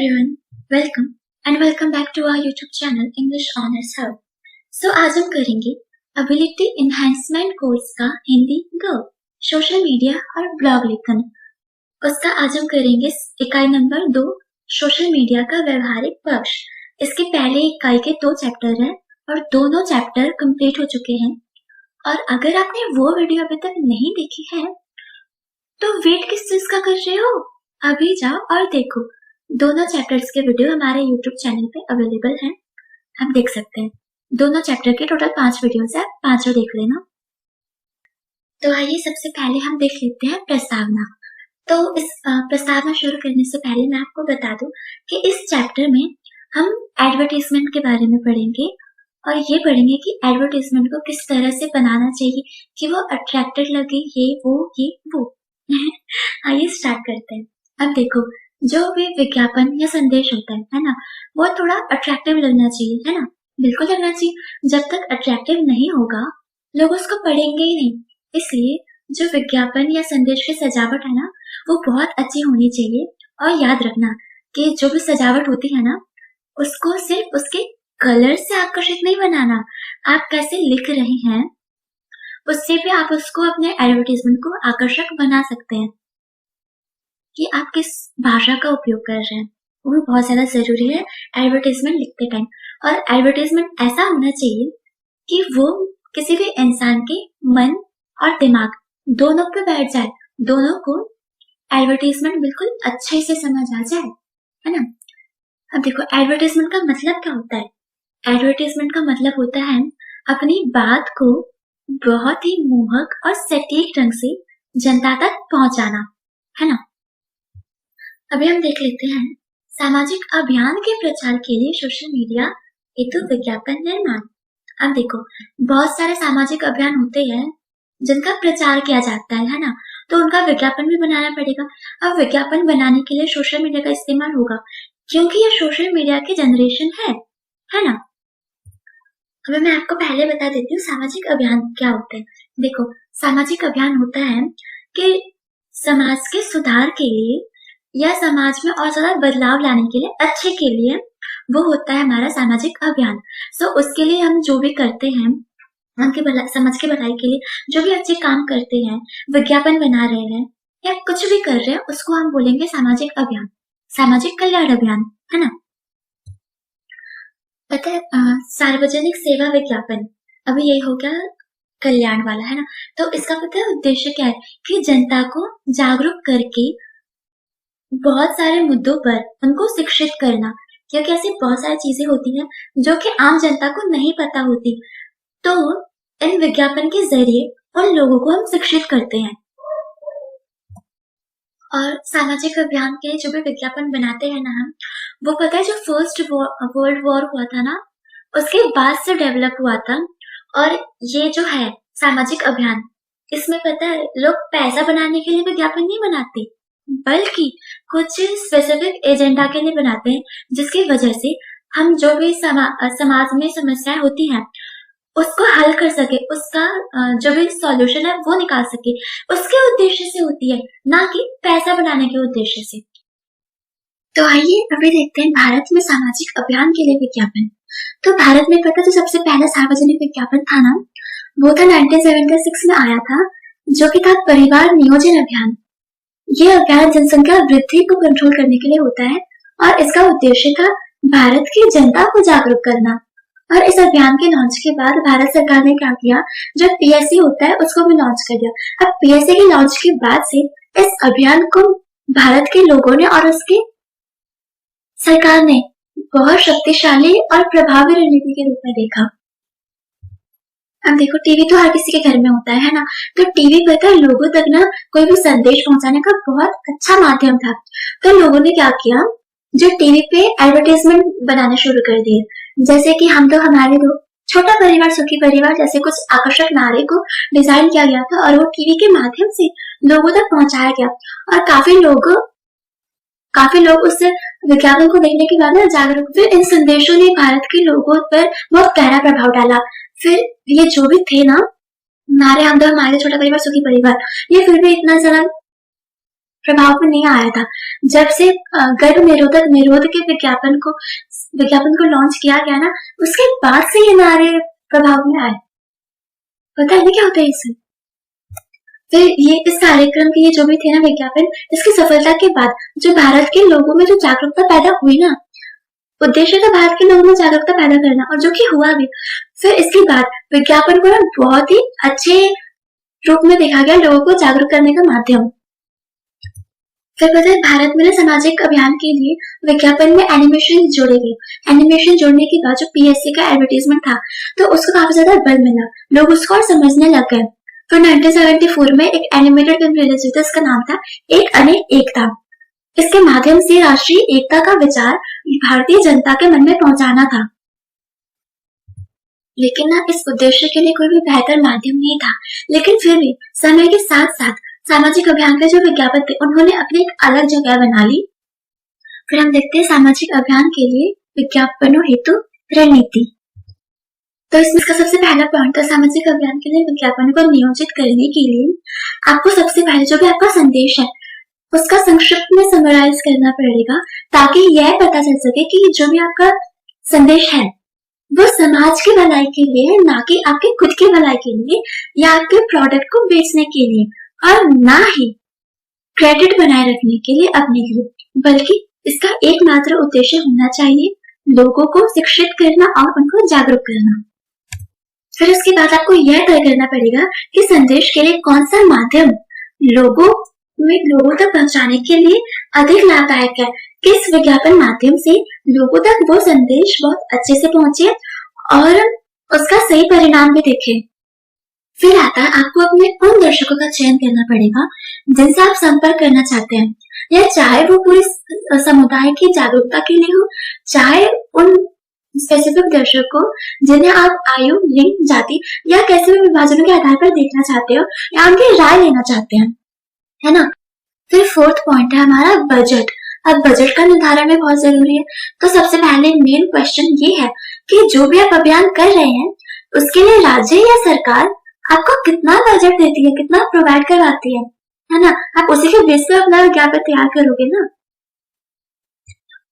everyone, welcome and welcome back to our YouTube channel English Honors Hub. So आज हम करेंगे ability enhancement course का हिंदी गो social media और blog लेखन। उसका आज हम करेंगे इकाई नंबर 2 सोशल मीडिया का व्यवहारिक पक्ष। इसके पहले इकाई के 2 चैप्टर हैं और दोनों चैप्टर कंप्लीट हो चुके हैं। और अगर आपने वो वीडियो अभी तक नहीं देखी है तो वेट किस चीज का कर रहे हो, अभी जाओ और देखो। दोनों चैप्टर्स के वीडियो हमारे YouTube चैनल पे अवेलेबल हैं, आप देख सकते हैं। दोनों चैप्टर के टोटल 5 वीडियोस है, पांचों देख लेना। तो आइए सबसे पहले हम देख लेते हैं प्रस्तावना। तो इस प्रस्तावना शुरू करने से पहले मैं आपको बता दूं कि इस चैप्टर में हम एडवर्टाइजमेंट के बारे में पढ़ेंगे और ये पढ़ेंगे कि एडवर्टाइजमेंट को किस तरह से बनाना चाहिए कि वो अट्रैक्टिव लगे, ये वो। आइए स्टार्ट करते हैं। अब देखो, जो भी विज्ञापन या संदेश होता है ना, वो थोड़ा अट्रैक्टिव लगना चाहिए, है ना, बिल्कुल लगना चाहिए। जब तक अट्रैक्टिव नहीं होगा लोग उसको पढ़ेंगे ही नहीं। इसलिए जो विज्ञापन या संदेश की सजावट है ना, वो बहुत अच्छी होनी चाहिए। और याद रखना कि जो भी सजावट होती है ना, उसको सिर्फ उसके कलर से आकर्षित नहीं बनाना, आप कैसे लिख रहे हैं उससे भी आप उसको अपने एडवर्टाइजमेंट को आकर्षक बना सकते हैं। कि आप किस भाषा का उपयोग कर रहे हैं वो बहुत ज्यादा जरूरी है एडवर्टाइजमेंट लिखते टाइम। और एडवर्टाइजमेंट ऐसा होना चाहिए कि वो किसी भी इंसान के मन और दिमाग दोनों पे बैठ जाए, दोनों को एडवर्टाइजमेंट बिल्कुल अच्छे से समझ आ जाए, है ना। अब देखो, एडवर्टाइजमेंट का मतलब क्या होता है। एडवर्टाइजमेंट का मतलब होता है अपनी बात को बहुत ही मोहक और सटीक ढंग से जनता तक पहुंचाना, है ना। अभी हम देख लेते हैं सामाजिक अभियान के प्रचार के लिए सोशल मीडिया हेतु विज्ञापन निर्माण। अब देखो, बहुत सारे सामाजिक अभियान होते हैं जिनका प्रचार किया जाता है ना, तो उनका विज्ञापन भी बनाना पड़ेगा। अब विज्ञापन बनाने के लिए सोशल मीडिया का इस्तेमाल होगा क्योंकि ये सोशल मीडिया की जनरेशन है ना। अभी मैं आपको पहले बता देती हूँ सामाजिक अभियान क्या होते हैं। देखो, सामाजिक अभियान होता है कि समाज के सुधार के लिए या समाज में और ज्यादा बदलाव लाने के लिए, अच्छे के लिए, वो होता है हमारा सामाजिक अभियान। सो उसके लिए हम जो भी करते हैं, समाज की भलाई के लिए जो भी अच्छे काम करते हैं, विज्ञापन बना रहे हैं या कुछ भी कर रहे हैं, उसको हम बोलेंगे सामाजिक अभियान, सामाजिक कल्याण अभियान, है ना। पता है, सार्वजनिक सेवा विज्ञापन अभी यही हो गया कल्याण वाला, है ना। तो इसका पता है उद्देश्य क्या है कि जनता को जागरूक करके बहुत सारे मुद्दों पर उनको शिक्षित करना, क्योंकि ऐसी बहुत सारी चीजें होती हैं जो कि आम जनता को नहीं पता होती। तो इन विज्ञापन के जरिए उन लोगों को हम शिक्षित करते हैं। और सामाजिक अभियान के जो भी विज्ञापन बनाते हैं ना हम, वो पता है जो फर्स्ट वर्ल्ड वॉर हुआ था ना, उसके बाद से डेवलप हुआ था। और ये जो है सामाजिक अभियान, इसमें पता है लोग पैसा बनाने के लिए विज्ञापन नहीं बनाते, बल्कि कुछ स्पेसिफिक एजेंडा के लिए बनाते हैं, जिसकी वजह से हम जो भी समाज में समस्याएं होती हैं उसको हल कर सके, उसका जो भी सॉल्यूशन है वो निकाल सके, उसके उद्देश्य से होती है, ना कि पैसा बनाने के उद्देश्य से। तो आइए अभी देखते हैं भारत में सामाजिक अभियान के लिए विज्ञापन। तो भारत में पता तो सबसे पहला सार्वजनिक विज्ञापन था ना, वो था 1976 में आया था, जो कि था परिवार नियोजन अभियान। ये अभियान जनसंख्या वृद्धि को कंट्रोल करने के लिए होता है और इसका उद्देश्य था भारत की जनता को जागरूक करना। और इस अभियान के लॉन्च के बाद भारत सरकार ने क्या किया, जो पीएससी होता है उसको भी लॉन्च कर दिया। अब पीएससी के लॉन्च के बाद से इस अभियान को भारत के लोगों ने और उसके सरकार ने बहुत शक्तिशाली और प्रभावी रणनीति के रूप में देखा। अब देखो, टीवी तो हर किसी के घर में होता है ना, तो टीवी पता है लोगों तक ना कोई भी संदेश पहुंचाने का बहुत अच्छा माध्यम था। तो लोगों ने क्या किया, जो टीवी पे एडवर्टाइजमेंट बनाने शुरू कर दिए, जैसे कि हम तो हमारे दो, छोटा परिवार सुखी परिवार, जैसे कुछ आकर्षक नारे को डिजाइन किया गया था और वो टीवी के माध्यम से लोगों तक पहुंचाया गया। और काफी लोग उस विज्ञापन को देखने के बाद जागरूक हुए। इन संदेशों ने भारत के लोगों पर बहुत गहरा प्रभाव डाला। फिर ये जो भी थे ना नारे, हम तो हमारे छोटा परिवार सुखी परिवार, ये फिर भी इतना ज्यादा प्रभाव में नहीं आया था। जब से गर्भ निरोध के विज्ञापन को लॉन्च किया गया ना, उसके बाद से ये नारे प्रभाव में आए। पता है क्या होता है इससे? फिर ये इस कार्यक्रम के ये जो भी थे ना विज्ञापन, इसकी सफलता के बाद जो भारत के लोगों में जो जागरूकता पैदा हुई ना, उद्देश्य था भारत के लोगों में जागरूकता पैदा करना, और जो कि हुआ भी। फिर इसके बाद विज्ञापन को ना बहुत ही अच्छे रूप में देखा गया, लोगों को जागरूक करने का माध्यम। फिर पता है भारत में ना सामाजिक अभियान के लिए विज्ञापन में एनिमेशन जोड़े गए। एनिमेशन जोड़ने के बाद जो पीएससी का एडवर्टीजमेंट था, तो उसको काफी ज्यादा बल मिला, लोग उसको और समझने लग गए। फिर 1974 में एक एनिमेटेड फिल्म रिलीज हुई थी, इसका नाम था एक अनेक एकता। इसके माध्यम से राष्ट्रीय एकता का विचार भारतीय जनता के मन में पहुंचाना था। लेकिन ना इस उद्देश्य के लिए कोई भी बेहतर माध्यम नहीं था। लेकिन फिर भी समय के साथ साथ सामाजिक अभियान के जो विज्ञापन थे, उन्होंने अपनी एक अलग जगह बना ली। फिर हम देखते हैं सामाजिक अभियान के लिए विज्ञापनों हेतु रणनीति। तो इसमें इसका सबसे पहला पॉइंट था, सामाजिक अभियान के लिए विज्ञापन को नियोजित करने के लिए आपको सबसे पहले जो भी आपका संदेश है उसका संक्षिप्त में समराइज करना पड़ेगा, ताकि यह पता चल सके कि जो भी आपका संदेश है वो समाज की भलाई के लिए है, ना कि आपके खुद की भलाई के लिए या आपके प्रोडक्ट को बेचने के लिए, और ना ही क्रेडिट बनाए रखने के लिए अपने लिए, बल्कि इसका एकमात्र उद्देश्य होना चाहिए लोगों को शिक्षित करना और उनको जागरूक करना। फिर उसके बाद आपको यह तय करना पड़ेगा कि संदेश के लिए कौन सा माध्यम लोगों तक पहुंचाने के लिए अधिक लाभदायक है, किस विज्ञापन माध्यम से लोगों तक वो संदेश बहुत अच्छे से पहुंचे और उसका सही परिणाम भी देखे। फिर आता है आपको अपने उन दर्शकों का चयन करना पड़ेगा जिनसे आप संपर्क करना चाहते हैं, या चाहे वो पूरे समुदाय की जागरूकता के लिए हो, चाहे उन स्पेसिफिक दर्शकों जिन्हें आप आयु, लिंग, जाति या कैसे भी विभाजनों के आधार पर देखना चाहते हो या उनकी राय लेना चाहते हैं, है ना। फिर फोर्थ पॉइंट है हमारा बजट। अब बजट का निर्धारण भी बहुत जरूरी है। तो सबसे पहले मेन क्वेश्चन ये है कि जो भी आप अभियान कर रहे हैं उसके लिए राज्य या सरकार आपको कितना बजट देती है, कितना प्रोवाइड करवाती है ना। आप उसी के बेस पे अपना विज्ञापन तैयार करोगे ना।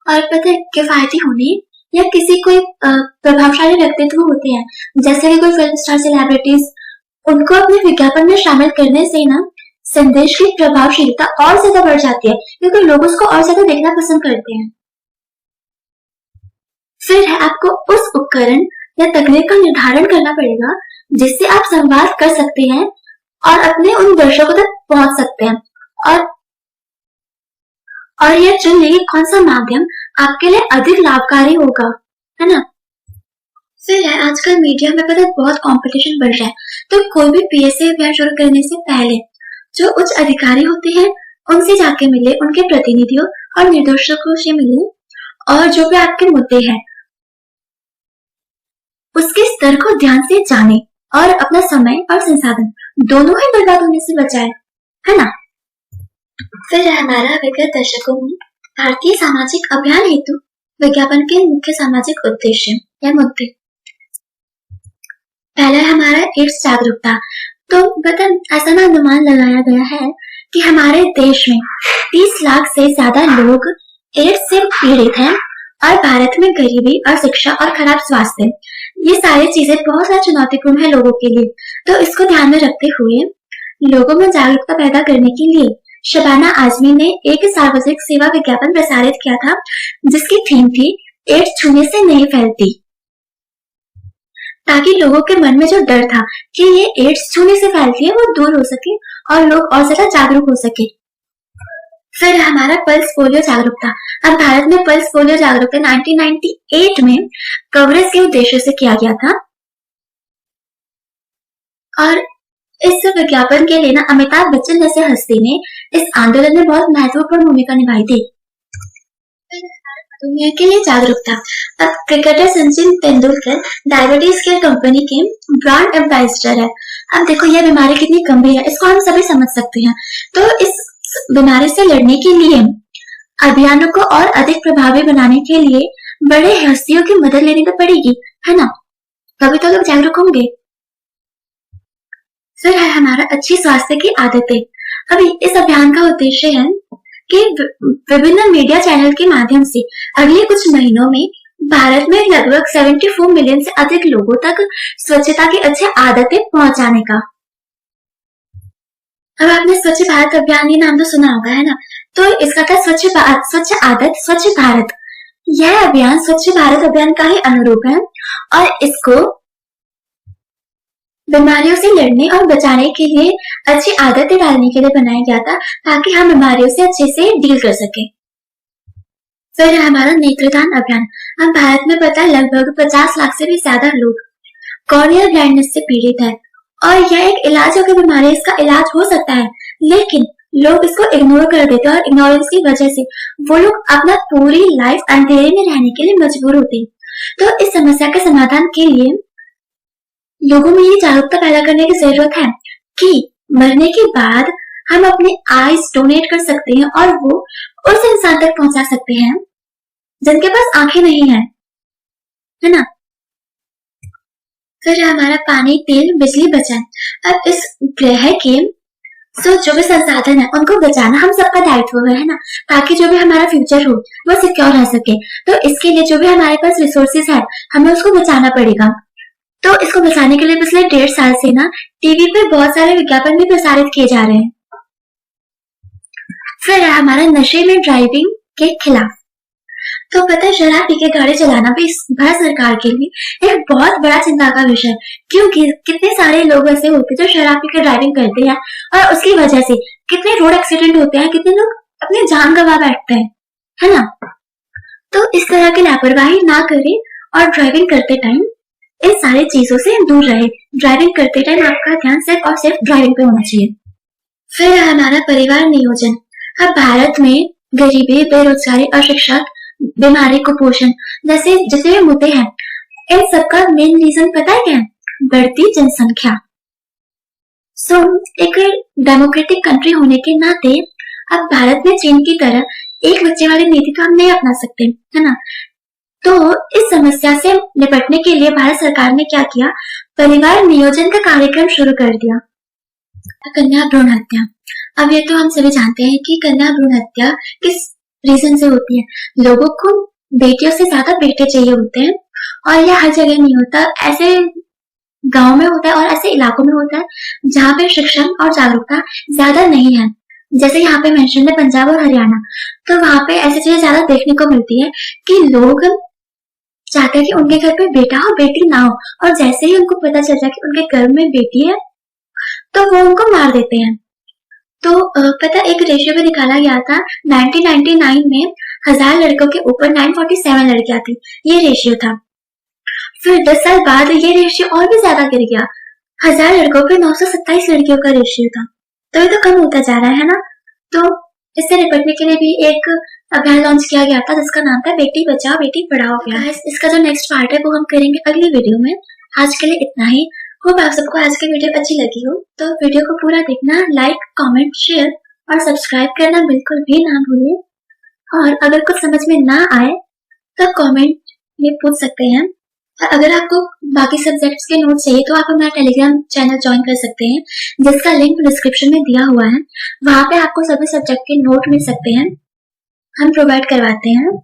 और पता है किफायती होने या किसी कोई प्रभावशाली व्यक्तित्व होते हैं, जैसे कि कोई फिल्म स्टार, सेलिब्रिटीज, उनको अपने विज्ञापन में शामिल करने से ना संदेश की प्रभावशीलता और ज्यादा बढ़ जाती है, क्योंकि लोग उसको और ज्यादा देखना पसंद करते हैं। फिर है आपको उस उपकरण या तकनीक का निर्धारण करना पड़ेगा जिससे आप संवाद कर सकते हैं और अपने उन दर्शकों तक पहुंच सकते हैं, और यह चुन लेंगे कौन सा माध्यम आपके लिए अधिक लाभकारी होगा, है ना। फिर है आजकल मीडिया में पता है बहुत कंपटीशन बढ़ रहा है, तो कोई भी पीएससी अभियान शुरू करने से पहले जो उच्च अधिकारी होते हैं उनसे जाके मिले, उनके प्रतिनिधियों और निर्देशकों से मिले, और जो भी आपके मुद्दे हैं उसके स्तर को ध्यान से जाने और अपना समय और संसाधन दोनों ही बर्बाद होने से बचाए, है ना। फिर हमारा विगत दशकों में भारतीय सामाजिक अभियान हेतु विज्ञापन के मुख्य सामाजिक उद्देश्य या मुद्दे। पहला है हमारा एड्स जागरूकता। तो ऐसा ना अनुमान लगाया गया है कि हमारे देश में 30 लाख से ज्यादा लोग एड्स से पीड़ित हैं, और भारत में गरीबी और शिक्षा और खराब स्वास्थ्य, ये सारी चीजें बहुत ज्यादा चुनौतीपूर्ण है लोगों के लिए। तो इसको ध्यान में रखते हुए लोगों में जागरूकता पैदा करने के लिए शबाना आजमी ने एक सार्वजनिक सेवा विज्ञापन प्रसारित किया था, जिसकी थीम थी एड्स छूने से नहीं फैलती, ताकि लोगों के मन में जो डर था कि ये एड्स छूने से फैलती है वो दूर हो सके और लोग और ज्यादा जागरूक हो सके। फिर हमारा पल्स पोलियो जागरूकता। अब भारत में पल्स पोलियो जागरूकता 1998 में कवरेज के उद्देश्य से किया गया था, और इस विज्ञापन के लिए ना अमिताभ बच्चन जैसे हस्ती ने इस आंदोलन में बहुत महत्वपूर्ण भूमिका निभाई थी। दुनिया के लिए जागरूकता। अब cricketer Sachin Tendulkar diabetes care company के ब्रांड एम्बेसडर है। अब देखो यह बीमारी कितनी गंभीर है, इसको हम सभी समझ सकते हैं। तो इस बीमारी से लड़ने के लिए अभियानों को और अधिक प्रभावी बनाने के लिए बड़े हस्तियों की मदद लेनी तो पड़ेगी, है ना। तभी तो लोग जागरूक होंगे। फिर है हमारा अच्छी स्वास्थ्य की आदतें। अभी इस अभियान का उद्देश्य है कि विभिन्न मीडिया चैनल के माध्यम से अगले कुछ महीनों में भारत में लगभग 74 मिलियन से अधिक लोगों तक स्वच्छता की अच्छी आदतें पहुंचाने का। अब आपने स्वच्छ भारत अभियान ये नाम तो सुना होगा, है ना? तो इसका था स्वच्छ आदत स्वच्छ भारत। यह अभियान स्वच्छ भारत अभियान का ही अनुरूप है और इसको बीमारियों से लड़ने और बचाने के लिए अच्छी आदतें डालने के लिए बनाया गया था, ताकि हम बीमारियों से अच्छे से डील कर सके। फिर हमारा नेत्रदान अभियान। हम भारत में पता है लगभग 50 लाख से भी ज्यादा लोग कॉर्नियल ब्लाइंडनेस से पीड़ित है और यह एक इलाज योग्य बीमारी, इसका इलाज हो सकता है, लेकिन लोग इसको इग्नोर कर देते हैं और इग्नोरेंस की वजह से वो लोग अपना पूरी लाइफ अंधेरे में रहने के लिए मजबूर होते हैं। तो इस समस्या के समाधान के लिए लोगों में ये जागरूकता पैदा करने की जरूरत है कि मरने के बाद हम अपने आईज डोनेट कर सकते हैं और वो उस इंसान तक पहुंचा सकते हैं जिनके पास आंखें नहीं है ना? फिर हमारा पानी, तेल, बिजली बचाना। अब इस ग्रह के जो भी संसाधन है उनको बचाना हम सबका दायित्व है ना, ताकि जो भी हमारा फ्यूचर हो वो सिक्योर रह सके। तो इसके लिए जो भी हमारे पास रिसोर्सेज है हमें उसको बचाना पड़ेगा। तो इसको बचाने के लिए पिछले 1.5 साल से ना टीवी पे बहुत सारे विज्ञापन भी प्रसारित किए जा रहे हैं। फिर हमारा नशे में ड्राइविंग के खिलाफ। तो पता है शराब पी के गाड़ी चलाना भी भारत सरकार के लिए एक बहुत बड़ा चिंता का विषय है, क्योंकि कितने सारे लोग ऐसे होते हैं जो शराब पी के ड्राइविंग करते हैं और उसकी वजह से कितने रोड एक्सीडेंट होते हैं, कितने लोग अपनी जान गंवा बैठते हैं, है ना? तो इस तरह की लापरवाही ना करें और ड्राइविंग करते टाइम इन सारी चीजों से दूर रहे। ड्राइविंग करते टाइम आपका ध्यान सिर्फ और सिर्फ ड्राइविंग पे होना चाहिए। फिर हमारा परिवार नियोजन। अब भारत में गरीबी, बेरोजगारी, अशिक्षा, बीमारी, कुपोषण जैसे जितने मुद्दे हैं, इन सबका मेन रीजन पता है क्या है? बढ़ती जनसंख्या। एक डेमोक्रेटिक कंट्री होने के नाते अब भारत में चीन की तरह एक बच्चे वाली नीति तो हम नहीं अपना सकते, है ना? तो इस समस्या से निपटने के लिए भारत सरकार ने क्या किया? परिवार नियोजन का कार्यक्रम शुरू कर दिया। कन्या भ्रूण हत्या। अब ये तो हम सभी जानते हैं कि कन्या भ्रूण हत्या किस रीजन से होती है। लोगों को बेटियों से ज्यादा बेटे चाहिए होते हैं और यह हर जगह नहीं होता, ऐसे गांव में होता है और ऐसे इलाकों में होता है जहाँ पे शिक्षा और जागरूकता ज्यादा नहीं है। जैसे यहाँ पे मेंशन है पंजाब और हरियाणा, तो वहां पे ऐसी चीजें ज्यादा देखने को मिलती है कि लोग चाहते हैं कि उनके घर पे बेटा हो बेटी ना हो, और जैसे ही उनको पता चल जाए कि उनके घर में बेटी है तो वो उनको मार देते हैं। तो पता एक रेशियो भी निकाला गया था 1999 में 1000 लड़कों के ऊपर 947 लड़कियां थी, ये रेशियो था। फिर 10 साल बाद ये रेशियो और भी ज्यादा गिर गया, 1000 लड़कों पे 927 लड़कियों का रेशियो था। तो ये तो कम होता जा रहा है ना। तो इससे निपटने के लिए भी एक अभियान लॉन्च किया गया था जिसका नाम था बेटी बचाओ बेटी पढ़ाओ अभियान। इसका जो नेक्स्ट पार्ट है वो हम करेंगे अगली वीडियो में। आज के लिए इतना ही। होप आप सबको आज की वीडियो अच्छी लगी हो, तो वीडियो को पूरा देखना, लाइक, कमेंट, शेयर और सब्सक्राइब करना बिल्कुल भी ना भूलें। और अगर कुछ समझ में ना आए तो कमेंट में पूछ सकते हैं। और अगर आपको बाकी सब्जेक्ट्स के नोट्स चाहिए तो आप हमारा टेलीग्राम चैनल ज्वाइन कर सकते हैं, जिसका लिंक डिस्क्रिप्शन में दिया हुआ है। वहां पे आपको सभी सब्जेक्ट के नोट मिल सकते हैं, हम प्रोवाइड करवाते हैं।